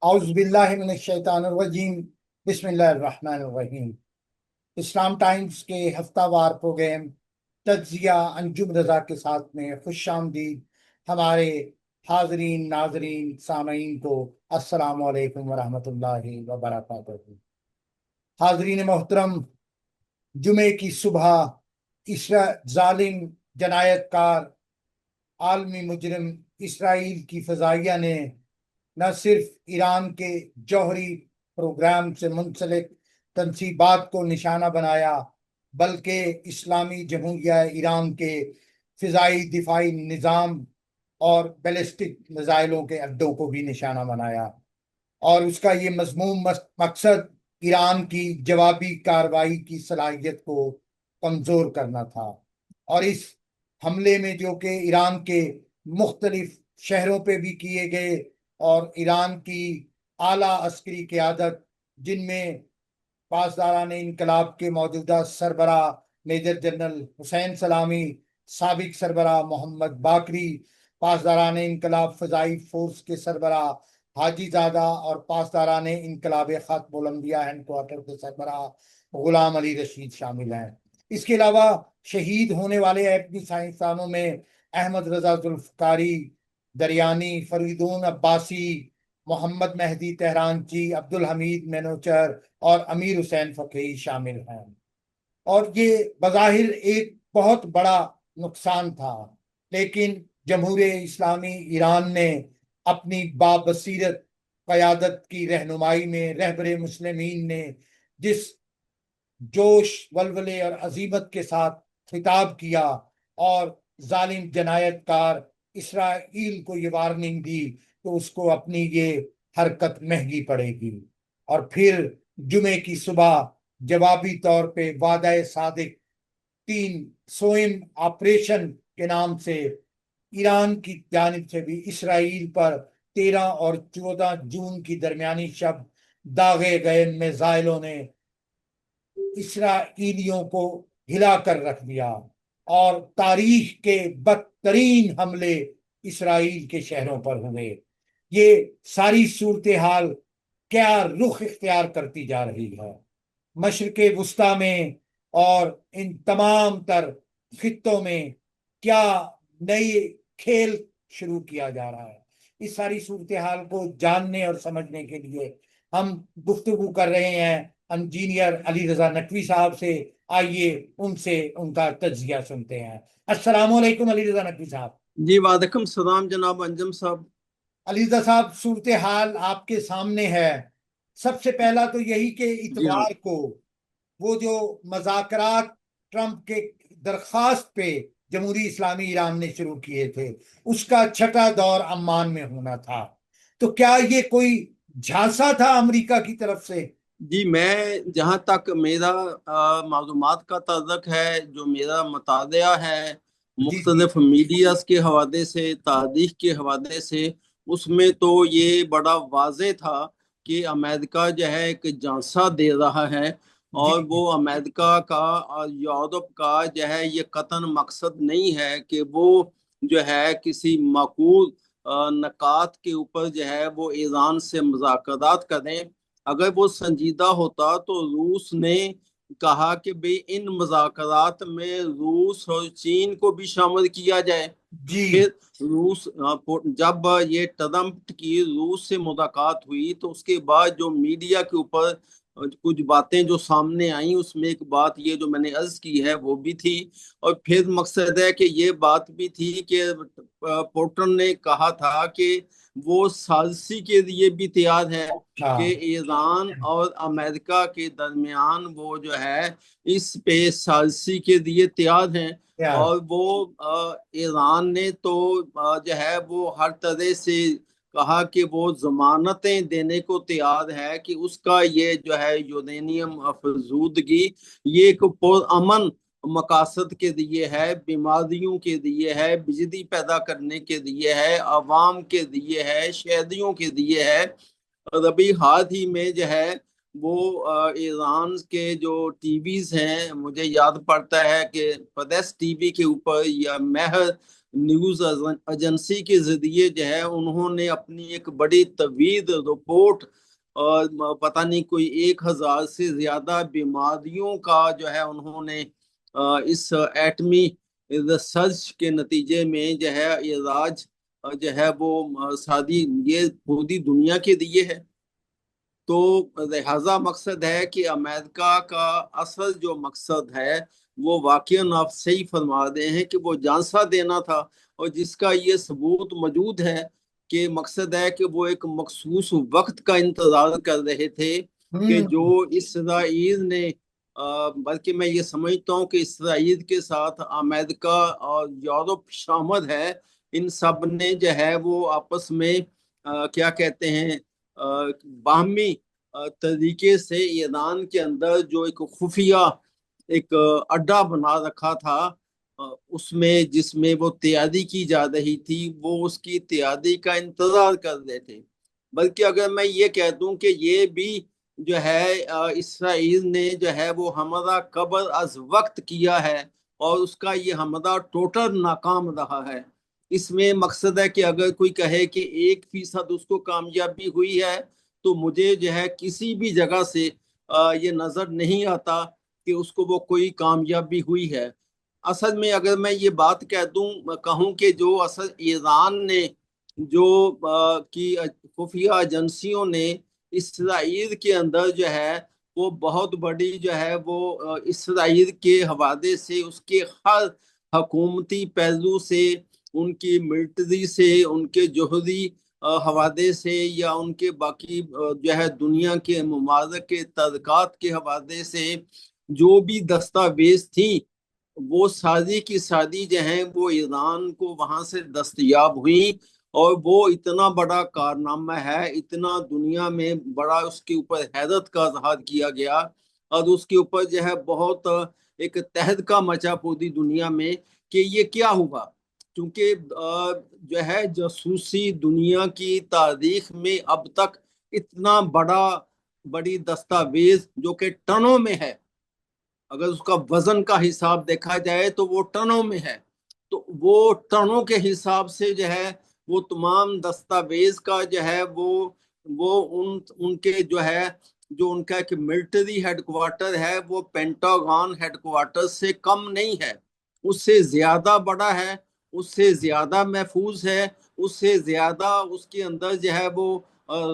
اعوذ باللہ من الشیطان الرجیم، بسم اللہ الرحمن الرحیم۔ اسلام ٹائمز کے ہفتہ وار پروگرام تجزیہ انجم رضا کے ساتھ میں خوش آمدید ہمارے حاضرین، ناظرین، سامعین کو السلام علیکم ورحمۃ اللہ وبرکاتہ۔ حاضرین محترم، جمعے کی صبح ظالم جنایت کار عالمی مجرم اسرائیل کی فضائیہ نے نہ صرف ایران کے جوہری پروگرام سے منسلک تنصیبات کو نشانہ بنایا بلکہ اسلامی جمہوریہ ایران کے فضائی دفاعی نظام اور بیلسٹک میزائلوں کے اڈوں کو بھی نشانہ بنایا، اور اس کا یہ مذموم مقصد ایران کی جوابی کارروائی کی صلاحیت کو کمزور کرنا تھا۔ اور اس حملے میں، جو کہ ایران کے مختلف شہروں پہ بھی کیے گئے، اور ایران کی اعلیٰ عسکری قیادت جن میں پاسداران انقلاب کے موجودہ سربراہ میجر جنرل حسین سلامی، سابق سربراہ محمد باقری، پاسداران انقلاب فضائی فورس کے سربراہ حاجی زادہ، اور پاسداران انقلاب خاتم الانبیاء ہیڈ کوارٹر کے سربراہ غلام علی رشید شامل ہیں۔ اس کے علاوہ شہید ہونے والے ایٹمی سائنسدانوں میں احمد رضا ذوالفقاری، دریانی، فریدون عباسی، محمد مہدی تہرانچی، عبدالحمید مینوچر اور امیر حسین فقیہی شامل ہیں۔ اور یہ بظاہر ایک بہت بڑا نقصان تھا، لیکن جمہوریہ اسلامی ایران نے اپنی بابصیرت قیادت کی رہنمائی میں رہبر مسلمین نے جس جوش، ولولے اور عزیمت کے ساتھ خطاب کیا اور ظالم جنایت کار اسرائیل کو یہ وارننگ دی تو اس کو اپنی یہ حرکت مہنگی پڑے گی۔ اور پھر جمعے کی صبح جوابی طور پہ وعدہ صادق 3 سوئم آپریشن کے نام سے ایران کی جانب سے بھی اسرائیل پر 13 اور 14 جون کی درمیانی شب داغے گئے میزائلوں نے اسرائیلیوں کو ہلا کر رکھ دیا، اور تاریخ کے بدترین حملے اسرائیل کے شہروں پر ہوئے۔ یہ ساری صورتحال کیا رخ اختیار کرتی جا رہی ہے؟ مشرق وسطیٰ میں اور ان تمام تر خطوں میں کیا نئے کھیل شروع کیا جا رہا ہے؟ اس ساری صورتحال کو جاننے اور سمجھنے کے لیے ہم گفتگو کر رہے ہیں انجینئر علی رضا نقوی صاحب سے۔ آئیے ان سے ان کا تجزیہ سنتے ہیں۔ السلام علیکم علی رضا نقوی صاحب۔ جی وعلیکم السلام جناب انجم صاحب۔ علی رضا صاحب، صورتحال آپ کے سامنے ہے۔ سب سے پہلا تو یہی کہ اتوار کو وہ جو مذاکرات ٹرمپ کے درخواست پہ جمہوری اسلامی ایران نے شروع کیے تھے، اس کا چھٹا دور عمان میں ہونا تھا، تو کیا یہ کوئی جھانسا تھا امریکہ کی طرف سے؟ جی، میں جہاں تک میرا معلومات کا تعلق ہے، جو میرا مطالعہ ہے مختلف میڈیاز کے حوالے سے، تاریخ کے حوالے سے، اس میں تو یہ بڑا واضح تھا کہ امریکہ جو ہے ایک جھانسا دے رہا ہے، اور وہ امریکہ کا اور یورپ کا جو ہے یہ قطعاً مقصد نہیں ہے کہ وہ جو ہے کسی معقول نکات کے اوپر جو ہے وہ ایران سے مذاکرات کریں۔ اگر وہ سنجیدہ ہوتا تو روس نے کہا کہ بھئی ان مذاکرات میں روس اور چین کو بھی شامل کیا جائے۔ پھر روس جب یہ ٹرمپ کی روس سے ملاقات ہوئی تو اس کے بعد جو میڈیا کے اوپر کچھ باتیں جو سامنے آئیں، اس میں ایک بات یہ جو میں نے عرض کی ہے وہ بھی تھی، اور پھر مقصد ہے کہ یہ بات بھی تھی کہ پوٹن نے کہا تھا کہ وہ سازشی کے لیے بھی تیار ہے کہ ایران اور امریکہ کے درمیان وہ جو ہے اس پہ سازشی کے لیے تیار ہیں، اور وہ ایران نے تو جو ہے وہ ہر طرح سے کہا کہ وہ ضمانتیں دینے کو تیار ہے کہ اس کا یہ جو ہے یورینیم افزودگی یہ ایک پرامن مقاصد کے لیے ہے، بیماریوں کے لیے ہے، بجلی پیدا کرنے کے لیے ہے، عوام کے لیے ہے، شہریوں کے لیے ہے۔ اور ابھی حال ہی میں جو ہے وہ ایران کے جو ٹی ویز ہیں، مجھے یاد پڑتا ہے کہ پردیش ٹی وی کے اوپر یا مہر نیوز ایجنسی کے ذریعے جو ہے انہوں نے اپنی ایک بڑی طویل رپورٹ اور پتہ نہیں کوئی 1000 سے زیادہ بیماریوں کا جو ہے انہوں نے اس ایٹمی ریسرچ کے نتیجے میں جو ہے علاج جو ہے وہ ساری یہ پوری دنیا کے لیے ہے۔ تو لہذا مقصد ہے کہ امریکہ کا اصل جو مقصد ہے وہ واقعاً آپ صحیح فرما رہے ہیں کہ وہ جانسا دینا تھا، اور جس کا یہ ثبوت موجود ہے کہ مقصد ہے کہ وہ ایک مخصوص وقت کا انتظار کر رہے تھے کہ جو اسرائیل نے بلکہ میں یہ سمجھتا ہوں کہ اسرائیل کے ساتھ امریکہ اور یورپ شامل ہے، ان سب نے جو ہے وہ آپس میں کیا کہتے ہیں باہمی طریقے سے ایران کے اندر جو ایک خفیہ ایک اڈا بنا رکھا تھا، اس میں جس میں وہ تیاری کی جا رہی تھی، وہ اس کی تیاری کا انتظار کر رہے تھے۔ بلکہ اگر میں یہ کہہ دوں کہ یہ بھی جو ہے اسرائیل نے جو ہے وہ حملہ قبل از وقت کیا ہے، اور اس کا یہ حملہ ٹوٹل ناکام رہا ہے۔ اس میں مقصد ہے کہ اگر کوئی کہے کہ 1% اس کو کامیابی ہوئی ہے، تو مجھے جو ہے کسی بھی جگہ سے یہ نظر نہیں آتا کہ اس کو وہ کوئی کامیابی ہوئی ہے۔ اصل میں اگر میں یہ بات کہوں کہ جو اصل ایران نے جو کی خفیہ ایجنسیوں نے اسرائیل کے اندر جو ہے وہ بہت بڑی جو ہے وہ اسرائیل کے حوالے سے اس کے ہر حکومتی پہلو سے، ان کی ملٹری سے، ان کے جوہری حوالے سے، یا ان کے باقی جو ہے دنیا کے ممالک کے تعلقات کے حوالے سے جو بھی دستاویز تھی، وہ ساری کی ساری جو ہیں وہ ایران کو وہاں سے دستیاب ہوئی۔ اور وہ اتنا بڑا کارنامہ ہے، اتنا دنیا میں بڑا اس کے اوپر حیرت کا اظہار کیا گیا، اور اس کے اوپر جو ہے بہت ایک تہلکہ مچا پوری دنیا میں کہ یہ کیا ہوا، کیونکہ جو ہے جاسوسی دنیا کی تاریخ میں اب تک اتنا بڑی دستاویز جو کہ ٹنوں میں ہے، اگر اس کا وزن کا حساب دیکھا جائے تو وہ ٹنوں میں ہے، تو وہ ٹنوں کے حساب سے جو ہے وہ تمام دستاویز کا جو ہے وہ ان کے جو ہے جو ان کا ایک ملٹری ہیڈ کوارٹر ہے وہ پینٹاگون ہیڈ کوارٹر سے کم نہیں ہے، اس سے زیادہ بڑا ہے، اس سے زیادہ محفوظ ہے، اس سے زیادہ اس کے اندر جو ہے وہ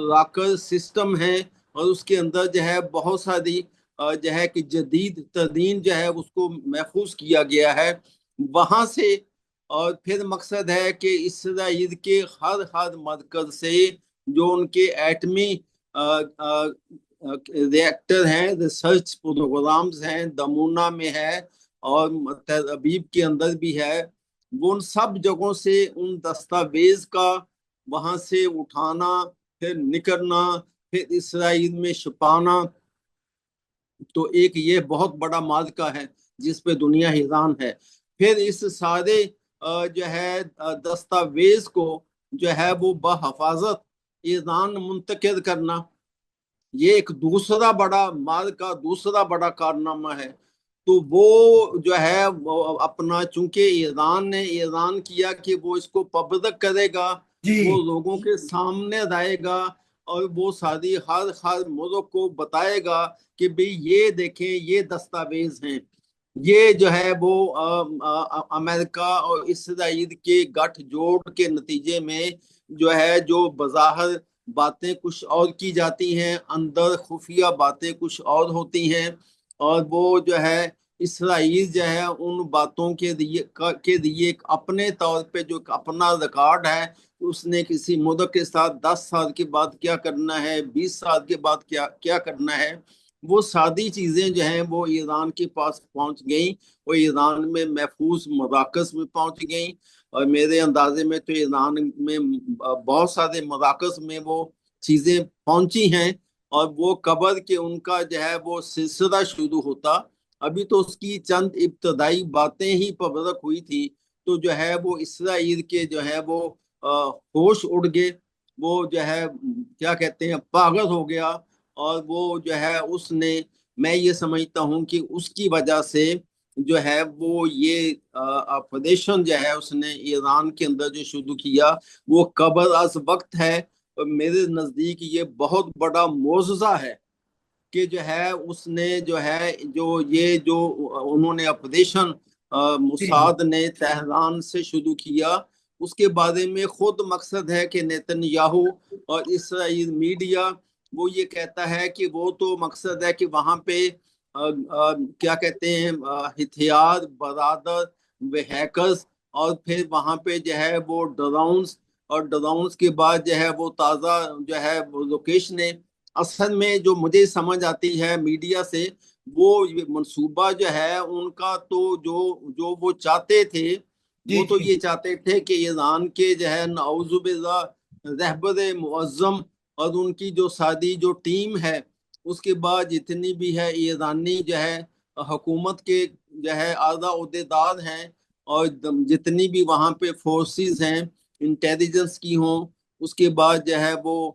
راکر سسٹم ہے، اور اس کے اندر جو ہے بہت ساری جو ہے کہ جدید ترین جو ہے اس کو محفوظ کیا گیا ہے وہاں سے۔ اور پھر مقصد ہے کہ اسرائیل کے ہر مرکز سے جو ان کے ایٹمی ریئیکٹر ہیں، ریسرچ پروگرامز ہیں، دمونہ میں ہے اور تل ابیب کے اندر بھی ہے، وہ ان سب جگہوں سے ان دستاویز کا وہاں سے اٹھانا، پھر نکلنا، پھر اسرائیل میں چھپانا، تو ایک یہ بہت بڑا معرکہ ہے جس پہ دنیا حیران ہے۔ پھر اس سارے جو ہے دستاویز کو جو ہے وہ بحفاظت ایران منتقل کرنا، یہ ایک دوسرا بڑا معرکہ، دوسرا بڑا کارنامہ ہے۔ تو وہ جو ہے وہ اپنا، چونکہ ایران نے اعلان کیا کہ وہ اس کو پبلک کرے گا، وہ لوگوں کے سامنے لائے گا، اور وہ ساری ہر ملک کو بتائے گا کہ بھئی یہ دیکھیں یہ دستاویز ہیں، یہ جو ہے وہ امریکہ اور اسرائیل کے گٹھ جوڑ کے نتیجے میں جو ہے جو بظاہر باتیں کچھ اور کی جاتی ہیں، اندر خفیہ باتیں کچھ اور ہوتی ہیں، اور وہ جو ہے اسرائیل جو ہے ان باتوں کے لیے ایک اپنے طور پہ جو اپنا ریکارڈ ہے، اس نے کسی ملک کے ساتھ 10 سال کے بعد کیا کرنا ہے، 20 سال کے بعد کیا کرنا ہے، وہ ساری چیزیں جو ہیں وہ ایران کے پاس پہنچ گئیں، وہ ایران میں محفوظ مراکز میں پہنچ گئیں، اور میرے اندازے میں تو ایران میں بہت سارے مراکز میں وہ چیزیں پہنچی ہیں، اور وہ قبر کے ان کا جو ہے وہ سلسلہ شروع ہوتا۔ ابھی تو اس کی چند ابتدائی باتیں ہی پبلک ہوئی تھی، تو جو ہے وہ اسرائیل کے جو ہے وہ ہوش اڑ گئے، وہ جو ہے کیا کہتے ہیں پاگل ہو گیا، اور وہ جو ہے اس نے، میں یہ سمجھتا ہوں کہ اس کی وجہ سے جو ہے وہ یہ اپوزیشن جو ہے اس نے ایران کے اندر جو شروع کیا وہ قبل از وقت ہے. اور میرے نزدیک یہ بہت بڑا معجزہ ہے کہ جو ہے اس نے جو ہے جو انہوں نے اپوزیشن جی جی موساد نے تہران سے شروع کیا، اس کے بارے میں خود مقصد ہے کہ نیتن یاہو اور اسرائیل میڈیا وہ یہ کہتا ہے کہ وہ تو مقصد ہے کہ وہاں پہ کیا کہتے ہیں ہتھیار برادر ہیکرز، اور پھر وہاں پہ جو ہے وہ ڈرونز، اور ڈرونز کے بعد جو ہے وہ تازہ جو ہے وہ لوکیشنیں. اصل میں جو مجھے سمجھ آتی ہے میڈیا سے، وہ منصوبہ جو ہے ان کا تو جو وہ چاہتے تھے جی وہ تو جی یہ چاہتے تھے کہ ایران کے جو ہے نعوذ باللہ رہبر معظم اور ان کی جو ساری جو ٹیم ہے، اس کے بعد جتنی بھی ہے ایرانی جو ہے حکومت کے جو ہے اعلیٰ عہدیدار ہیں، اور جتنی بھی وہاں پہ فورسز ہیں انٹیلیجنس کی ہوں، اس کے بعد جو ہے وہ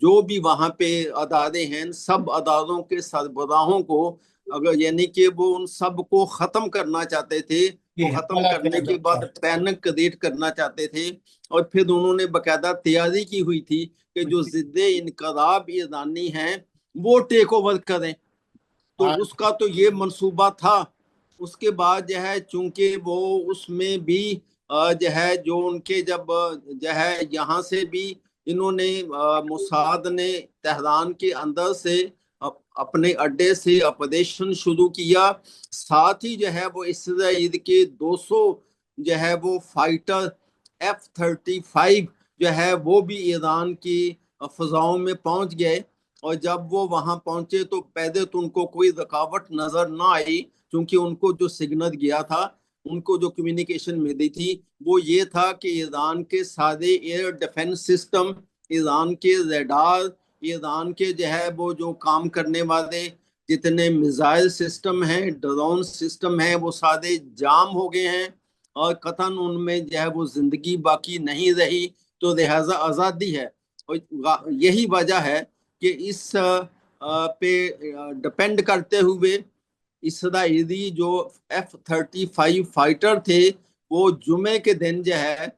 جو بھی وہاں پہ ادارے ہیں سب اداروں کے سربراہوں کو، اگر یعنی کہ وہ ان سب کو ختم کرنا چاہتے تھے. وہ جی ختم حملہ کیا کرنے کے جاتا بعد پینک کریٹ کرنا چاہتے تھے، اور پھر انہوں نے باقاعدہ تیاری کی ہوئی تھی کہ جو ہے. ضد انقلاب ایرانی ہیں وہ ٹیک اوور کریں. تو ہاں اس کا تو یہ منصوبہ تھا. اس کے بعد جو ہے چونکہ وہ اس میں بھی جو ہے جو ان کے جب جو ہے یہاں سے بھی انہوں نے موساد نے تہران کے اندر سے اپنے اڈے سے اپریشن شروع کیا. ساتھ ہی جو ہے وہ اسرائیل کے 200 جو ہے وہ فائٹر F-35 جو ہے وہ بھی ایران کی فضاؤں میں پہنچ گئے. اور جب وہ وہاں پہنچے تو پہلے تو ان کو کوئی رکاوٹ نظر نہ آئی، کیونکہ ان کو جو سگنل گیا تھا، ان کو جو کمیونیکیشن ملی تھی وہ یہ تھا کہ ایران کے سارے ایئر ڈیفنس سسٹم، ایران کے ریڈار، ایران کے جو ہے وہ جو کام کرنے والے جتنے میزائل سسٹم ہیں، ڈرون سسٹم ہیں، وہ سارے جام ہو گئے ہیں، اور قطعاً ان میں جو ہے وہ زندگی باقی نہیں رہی. تو لہٰذا آزادی ہے. اور یہی وجہ ہے کہ اس پہ ڈپینڈ کرتے ہوئے اسرائیلی جو F-35 فائٹر تھے وہ جمعے کے دن جو ہے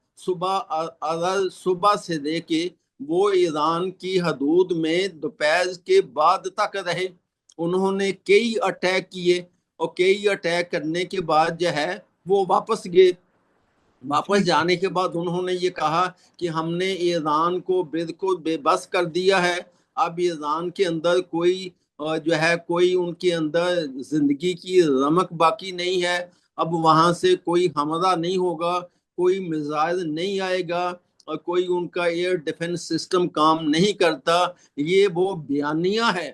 صبح سے لے کے وہ ایران کی حدود میں دوپہر کے بعد تک رہے. انہوں نے کئی اٹیک کیے، اور کئی اٹیک کرنے کے بعد جو ہے وہ واپس گئے. واپس جانے کے بعد انہوں نے یہ کہا کہ ہم نے ایران کو بالکل بے بس کر دیا ہے. اب ایران کے اندر کوئی جو ہے کوئی ان کے اندر زندگی کی رمق باقی نہیں ہے. اب وہاں سے کوئی حملہ نہیں ہوگا، کوئی میزائل نہیں آئے گا، اور کوئی ان کا ایئر ڈیفنس سسٹم کام نہیں کرتا. یہ وہ بیانیہ ہے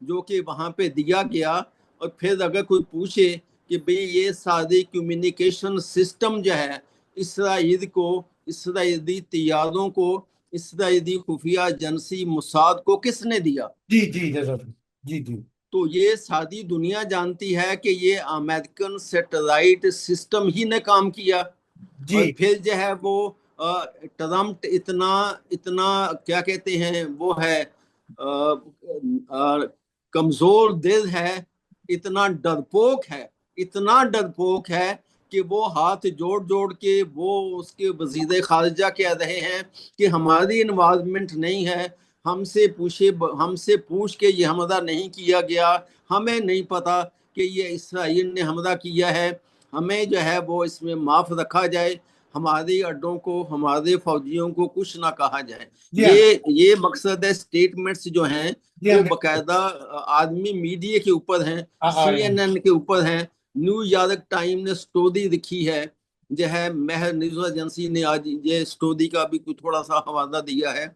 جو کہ وہاں پہ دیا گیا. اور پھر اگر کوئی پوچھے کہ بھئی یہ ساری کمیونیکیشن سسٹم جو ہے اسرائیل کو، اسرائیلی طیاروں کو، اسرائیلی خفیہ ایجنسی موساد کو کس نے دیا؟ جی جی جی جی جی تو یہ ساری دنیا جانتی ہے کہ یہ امریکن سیٹلائٹ سسٹم ہی نے کام کیا. جی اور پھر جو ہے وہ ٹرمپ اتنا کیا کہتے ہیں وہ ہے کمزور دل ہے، اتنا ڈرپوک ہے کہ وہ ہاتھ جوڑ کے وہ اس کے وزیر خارجہ کہہ رہے ہیں کہ ہماری انوالومنٹ نہیں ہے، ہم سے پوچھ کے یہ حملہ نہیں کیا گیا، ہمیں نہیں پتا کہ یہ اسرائیل نے حملہ کیا ہے، ہمیں جو ہے وہ اس میں معاف رکھا جائے، ہمارے اڈوں کو، ہمارے فوجیوں کو کچھ نہ کہا جائے. جی ہاں یہ مقصد ہے. سٹیٹمنٹس جو ہیں جی وہ ہاں باقاعدہ آدمی میڈیا کے اوپر ہیں، آ رہے ہیں. CNN کے اوپر ہیں، نیو یارک ٹائم نے سٹوری لکھی ہے، جو ہے مہر نیوز ایجنسی نے آج یہ سٹوری کا بھی کوئی تھوڑا سا حوالہ دیا ہے.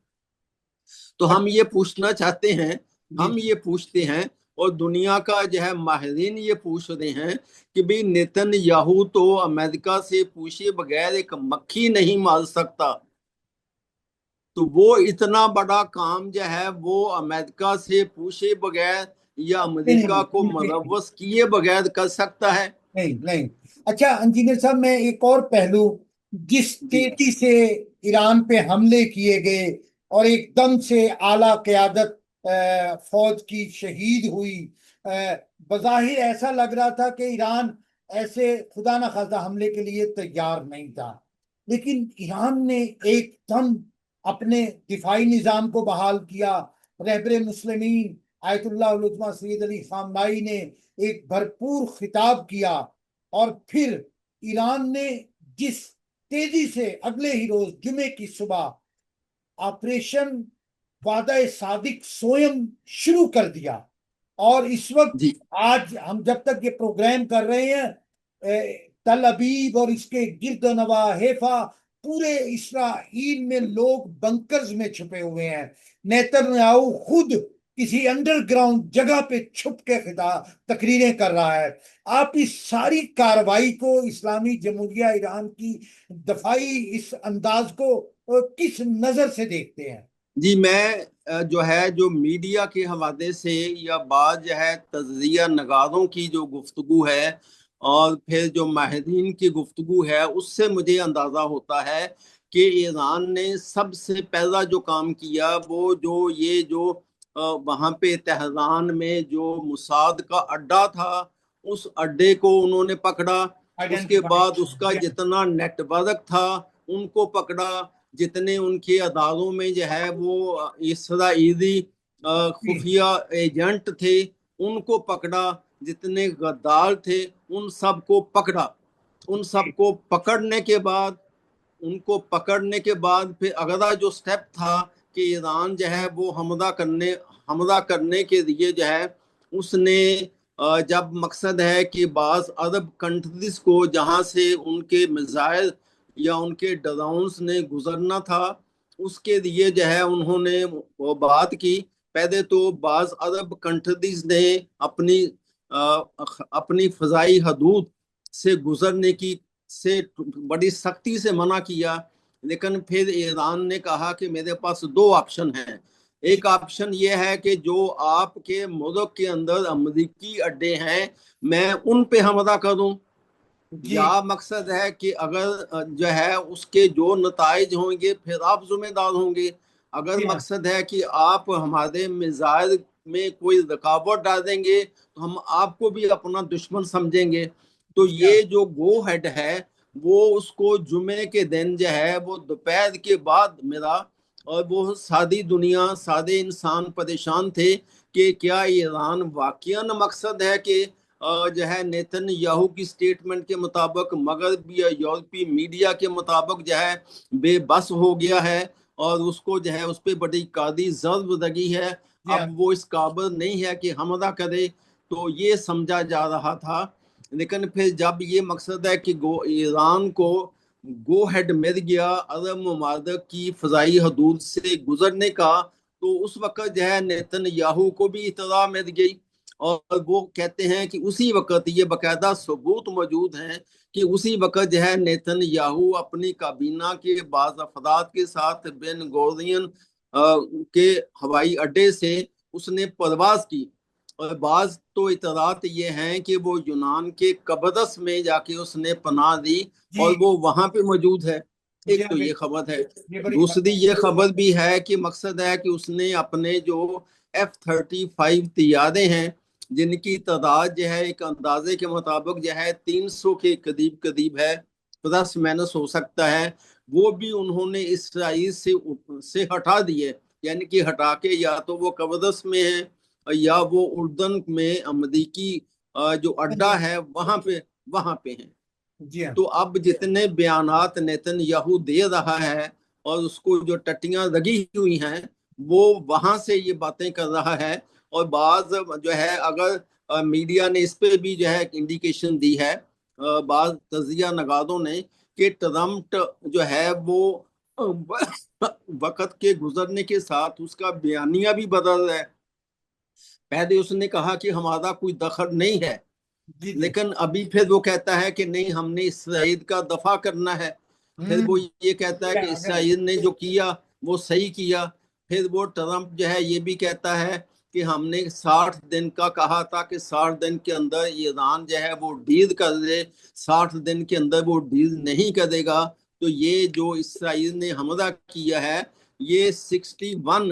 تو ہم یہ پوچھنا چاہتے ہیں، جی ہم یہ پوچھتے ہیں، اور دنیا کا جو ہے ماہرین یہ پوچھ رہے ہیں کہ بھی نیتن یاہو تو امریکہ سے پوچھے بغیر ایک مکھی نہیں مار سکتا. تو وہ اتنا بڑا کام جو ہے وہ امریکہ سے پوچھے بغیر یا امریکہ کو ملوث کیے بغیر کر سکتا ہے؟ نہیں. اچھا انجینئر صاحب، میں ایک اور پہلو، جس جی تیزی سے ایران پہ حملے کیے گئے اور ایک دم سے اعلیٰ قیادت فوج کی شہید ہوئی. بظاہر ایسا لگ رہا تھا کہ ایران ایسے خدا نخواستہ حملے کے لیے تیار نہیں تھا، لیکن ایران نے ایک دم اپنے دفاعی نظام کو بحال کیا. رہبر مسلمین آیت اللہ العظمیٰ سید علی خامنائی نے ایک بھرپور خطاب کیا، اور پھر ایران نے جس تیزی سے اگلے ہی روز جمعے کی صبح آپریشن وعدہ صادق سوئم شروع کر دیا. اور اس وقت جی آج ہم جب تک یہ پروگرام کر رہے ہیں، تل ابیب اور اس کے گرد و نواح حیفا، پورے اسرائیل میں لوگ بنکرز میں چھپے ہوئے ہیں. نیتن یاہو خود کسی انڈر گراؤنڈ جگہ پہ چھپ کے تقریریں کر رہا ہے. آپ اس ساری کاروائی کو، اسلامی جمہوریہ ایران کی دفاعی اس انداز کو کس نظر سے دیکھتے ہیں؟ جی، میں جو میڈیا کے حوالے سے یا بعض تجزیہ نگاروں کی جو گفتگو ہے اور پھر جو ماہرین کی گفتگو ہے، اس سے مجھے اندازہ ہوتا ہے کہ ایران نے سب سے پہلا جو کام کیا وہ جو وہاں پہ تہران میں جو موساد کا اڈا تھا، اس اڈے کو انہوں نے پکڑا. اس کے بعد اس کا جتنا نیٹ ورک تھا ان کو پکڑا، جتنے ان کے اداروں میں وہ اسرائیلی خفیہ ایجنٹ تھے ان کو پکڑا، جتنے غدار تھے ان سب کو پکڑا. ان سب کو پکڑنے کے بعد پھر اگلا جو سٹیپ تھا کہ ایران وہ حملہ کرنے کے لیے اس نے جب مقصد ہے کہ بعض عرب کنٹریز کو جہاں سے ان کے میزائل یا ان کے ڈرونز نے گزرنا تھا، اس کے لیے انہوں نے وہ بات کی. پہلے تو بعض عرب کنٹریز نے اپنی فضائی حدود سے گزرنے سے بڑی سختی سے منع کیا، لیکن پھر ایران نے کہا کہ میرے پاس دو آپشن ہیں. ایک آپشن یہ ہے کہ جو آپ کے ملک کے اندر امریکی اڈے ہیں میں ان پہ حملہ کروں، یا مقصد ہے کہ اگر اس کے جو نتائج ہوں گے پھر آپ ذمہ دار ہوں گے. اگر مقصد ہے کہ آپ ہمارے میزائل میں کوئی رکاوٹ ڈالیں گے تو ہم آپ کو بھی اپنا دشمن سمجھیں گے. تو یہ جو گو ہیڈ ہے وہ اس کو جمعے کے دن وہ دوپہر کے بعد ملا، اور وہ سادی دنیا، سادے انسان پریشان تھے کہ کیا ایران واقعاً مقصد ہے کہ نیتن یاہو کی سٹیٹمنٹ کے مطابق مغربی یا یورپی میڈیا کے مطابق بے بس ہو گیا ہے اور اس کو اس پہ بڑی قاضی ضرب لگی ہے، اب وہ اس قابل نہیں ہے کہ حملہ کرے. تو یہ سمجھا جا رہا تھا. لیکن پھر جب یہ مقصد ہے کہ ایران کو گو ہیڈ مل گیا عرب ممالک کی فضائی حدود سے گزرنے کا، تو اس وقت نیتن یاہو کو بھی اطلاع مل گئی. اور وہ کہتے ہیں کہ اسی وقت یہ باقاعدہ ثبوت موجود ہیں کہ اسی وقت نیتن یاہو اپنی کابینہ کے بعض افراد کے ساتھ بین گورین کے ہوائی اڈے سے اس نے پرواز کی. اور بعض تو اطلاعات یہ ہیں کہ وہ یونان کے قبرص میں جا کے اس نے پناہ دی اور وہ وہاں پہ موجود ہے. ایک تو یہ خبر ہے. دوسری یہ خبر بھی ہے کہ مقصد ہے کہ اس نے اپنے جو F-35 طیارے ہیں جن کی تعداد ایک اندازے کے مطابق 300 کے قریب ہے، پلس مائنس ہو سکتا ہے، وہ بھی انہوں نے اسرائیل سے ہٹا دیے. یعنی کہ ہٹا کے یا تو وہ قبرص میں ہے یا وہ اردن میں امریکی جو اڈا ہے وہاں پہ ہیں. تو اب جتنے بیانات نیتن یاہو دے رہا ہے اور اس کو جو ٹٹیاں لگی ہوئی ہیں وہ وہاں سے یہ باتیں کر رہا ہے. اور بعض اگر میڈیا نے اس پہ بھی انڈیکیشن دی ہے، بعض تجزیہ نگاروں نے، کہ ٹرمپ وہ وقت کے گزرنے کے ساتھ اس کا بیانیہ بھی بدل رہا ہے. پہلے اس نے کہا کہ ہمارا کوئی دخل نہیں ہے، لیکن ابھی پھر وہ کہتا ہے کہ نہیں، ہم نے اسرائیل کا دفاع کرنا ہے. پھر وہ یہ کہتا ہے کہ اسرائیل نے جو کیا وہ صحیح کیا. پھر وہ ٹرمپ یہ بھی کہتا ہے کہ ہم نے 60 دن کا کہا تھا کہ 60 دن کے اندر ایران وہ ڈیل کر لے، 60 دن کے اندر وہ ڈیل نہیں کرے گا. تو یہ جو اسرائیل نے حملہ کیا ہے یہ 61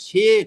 6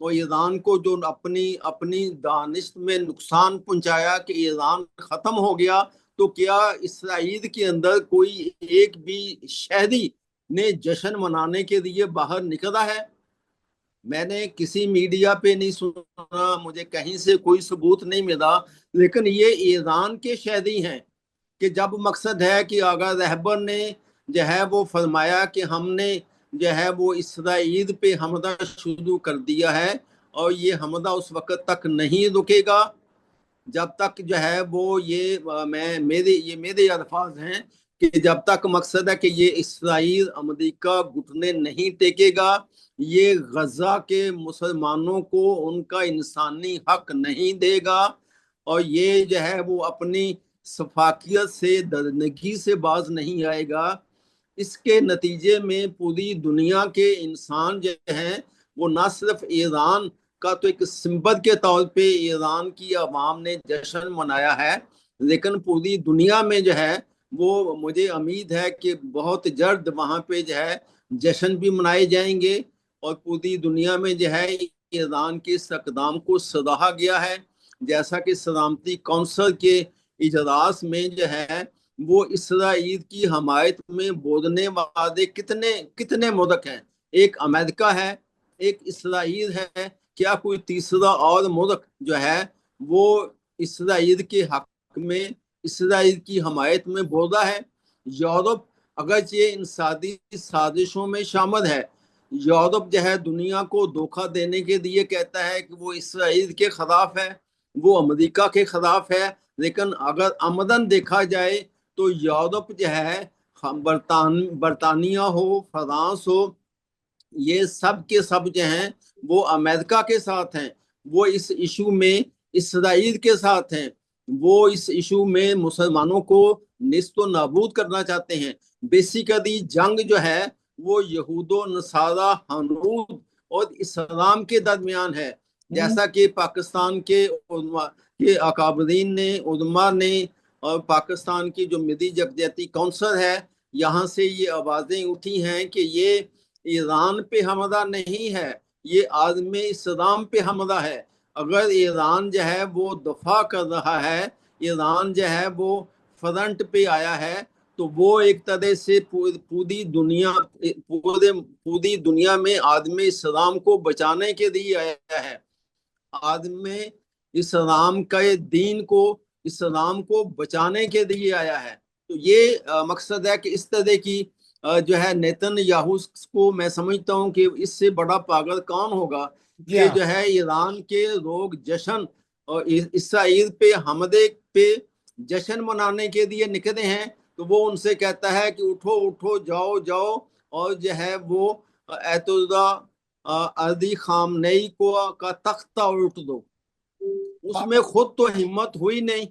اور ایران کو جو اپنی دانش میں نقصان پہنچایا کہ ایران ختم ہو گیا، تو کیا اسرائیل کے اندر کوئی ایک بھی شہری نے جشن منانے کے لیے باہر نکلا ہے؟ میں نے کسی میڈیا پہ نہیں سنا، مجھے کہیں سے کوئی ثبوت نہیں ملا، لیکن یہ ایران کے شہری ہیں کہ جب مقصد ہے کہ آغا رہبر نے جو ہے وہ فرمایا کہ ہم نے جو ہے وہ اسرائیل پہ حملہ شروع کر دیا ہے، اور یہ حملہ اس وقت تک نہیں رکے گا جب تک جو ہے وہ یہ میرے الفاظ ہیں کہ جب تک مقصد ہے کہ یہ اسرائیل امریکہ گھٹنے نہیں ٹیکے گا، یہ غزہ کے مسلمانوں کو ان کا انسانی حق نہیں دے گا، اور یہ جو ہے وہ اپنی سفاکیت سے درندگی سے باز نہیں آئے گا، اس کے نتیجے میں پوری دنیا کے انسان جو ہیں وہ نہ صرف ایران کا تو ایک سمبل کے طور پہ ایران کی عوام نے جشن منایا ہے، لیکن پوری دنیا میں جو ہے وہ مجھے امید ہے کہ بہت جلد وہاں پہ جو ہے جشن بھی منائے جائیں گے، اور پوری دنیا میں جو ہے ایران کے اس اقدام کو سراہا گیا ہے، جیسا کہ سلامتی کونسل کے اجلاس میں جو ہے وہ اسرائیل کی حمایت میں بولنے والے کتنے ملک ہیں؟ ایک امریکہ ہے، ایک اسرائیل ہے، کیا کوئی تیسرا اور ملک جو ہے وہ اسرائیل کے حق میں اسرائیل کی حمایت میں بول رہا ہے؟ یورپ اگرچہ ان سازشوں میں شامل ہے، یورپ جو ہے دنیا کو دھوکہ دینے کے لیے کہتا ہے کہ وہ اسرائیل کے خلاف ہے، وہ امریکہ کے خلاف ہے، لیکن اگر عمدن دیکھا جائے تو یورپ جو ہے برطانیہ ہو، فرانس ہو، یہ سب کے سب جو ہیں وہ امریکہ کے ساتھ ہیں، وہ اس ایشو میں اسرائیل کے ساتھ ہیں، وہ اس ایشو میں مسلمانوں کو نیست و نابود کرنا چاہتے ہیں۔ بیسیکلی جنگ جو ہے وہ یہود و نصارہ ہنود اور اسلام کے درمیان ہے، جیسا کہ پاکستان کے اکابرین نے، علماء نے، اور پاکستان کی جو ملی یکجہتی کونسل ہے، یہاں سے یہ آوازیں اٹھی ہیں کہ یہ ایران پہ حملہ نہیں ہے، یہ عالم اسلام پہ حملہ ہے۔ اگر ایران جو ہے وہ دفاع کر رہا ہے، ایران جو ہے وہ فرنٹ پہ آیا ہے، تو وہ ایک طرح سے پوری دنیا میں عالم اسلام کو بچانے کے لیے آیا ہے، عالم اسلام کے دین کو، اسلام کو بچانے کے لیے آیا ہے۔ تو یہ مقصد ہے کہ اس طرح کی جو ہے نیتن یاہو کو میں سمجھتا ہوں کہ اس سے بڑا پاگل کون ہوگا کہ جو ہے ایران کے لوگ جشن اور اسرائیل پہ حملے پہ جشن منانے کے لیے نکلے ہیں، تو وہ ان سے کہتا ہے کہ اٹھو اٹھو، جاؤ جاؤ، اور جو ہے وہ ایت اللہ علی خامنئی کو کا تختہ الٹ دو۔ اس میں خود تو ہمت ہوئی نہیں،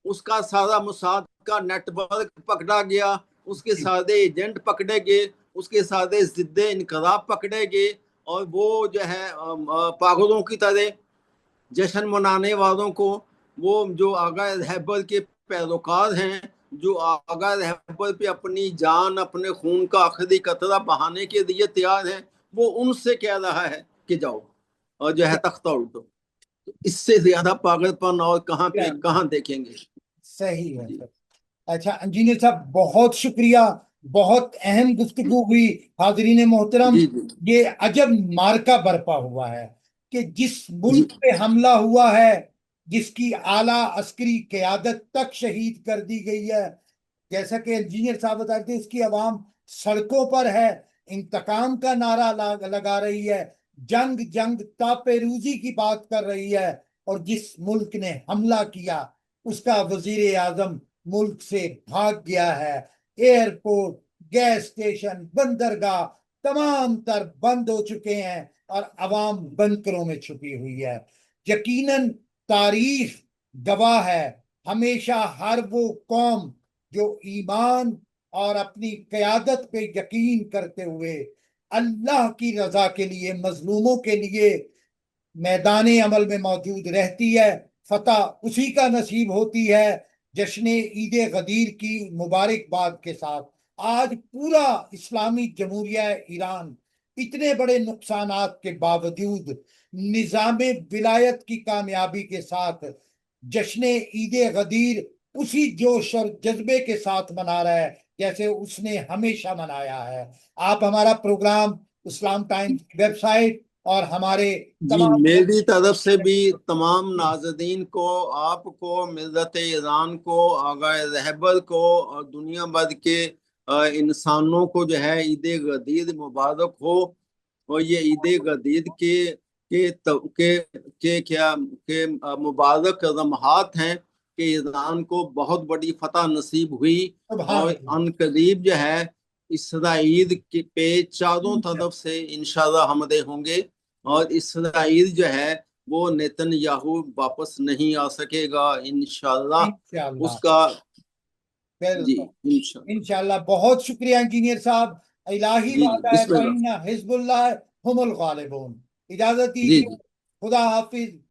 اس کا سارا موساد کا نیٹ ورک پکڑا گیا، اس کے سارے ایجنٹ پکڑے گئے، اس کے سارے ضد انقلاب پکڑے گئے، اور وہ جو ہے پاگلوں کی طرح جشن منانے والوں کو، وہ جو آغا رہبر کے پیروکار ہیں، جو آغا رہبر پہ اپنی جان، اپنے خون کا آخری قطرہ بہانے کے لیے تیار ہیں، وہ ان سے کہہ رہا ہے کہ جاؤ اور جو ہے تختہ الٹو۔ اس سے زیادہ پاگل پن اور کہاں دیکھیں گے؟ صحیح ہے سر۔ اچھا انجینئر صاحب، بہت شکریہ، بہت اہم گفتگو ہوئی۔ حاضرین محترم، یہ عجب مارکا برپا ہوا ہے کہ جس ملک پہ حملہ ہوا ہے، جس کی اعلیٰ عسکری قیادت تک شہید کر دی گئی ہے، جیسا کہ انجینئر صاحب بتا رہے تھے، اس کی عوام سڑکوں پر ہے، انتقام کا نعرہ لگا رہی ہے، جنگ جنگ تاپے روزی کی بات کر رہی ہے، اور جس ملک نے حملہ کیا اس کا وزیر اعظم ملک سے بھاگ گیا ہے، ایئرپورٹ، گیس اسٹیشن، بندرگاہ تمام تر بند ہو چکے ہیں، اور عوام بنکروں میں چھپی ہوئی ہے۔ یقیناً تاریخ گواہ ہے، ہمیشہ ہر وہ قوم جو ایمان اور اپنی قیادت پہ یقین کرتے ہوئے اللہ کی رضا کے لیے، مظلوموں کے لیے میدان عمل میں موجود رہتی ہے، فتح اسی کا نصیب ہوتی ہے۔ جشن عید غدیر کی مبارکباد کے ساتھ آج پورا اسلامی جمہوریہ ایران اتنے بڑے نقصانات کے باوجود نظام ولایت کی کامیابی کے ساتھ جشن عید غدیر اسی جوش اور جذبے کے ساتھ منا رہا ہے جیسے اس نے ہمیشہ منایا ہے۔ آپ ہمارا پروگرام اسلام ٹائمز کی ویب سائٹ اور ہمارے جی تمام میری طرف سے بھی تمام ناظرین کو، آپ کو، ملت ایران کو، آگاہ رہبر کو اور دنیا بھر کے انسانوں کو جو ہے عید غدیر مبارک ہو۔ اور یہ عید غدیر کے مبارک لمحات ہیں کہ ایران کو بہت بڑی فتح نصیب ہوئی، سبحان اور اللہ۔ ان قریب جو ہے اسرائیل کے پہ چاروں طرف سے انشاءاللہ حملے ہوں گے، اور اسرائیل جو ہے وہ نیتن یاہو واپس نہیں آ سکے گا انشاءاللہ انشاءاللہ اس کا۔ جی بالکل انشاءاللہ۔ انشاءاللہ۔ بہت شکریہ انجینئر صاحب۔ الہی جی وعدہ ہے بسم اللہ۔ فَإِنَّ حزب اللہ هم الغالبون۔ اجازت جی دیجیے، جی خدا حافظ۔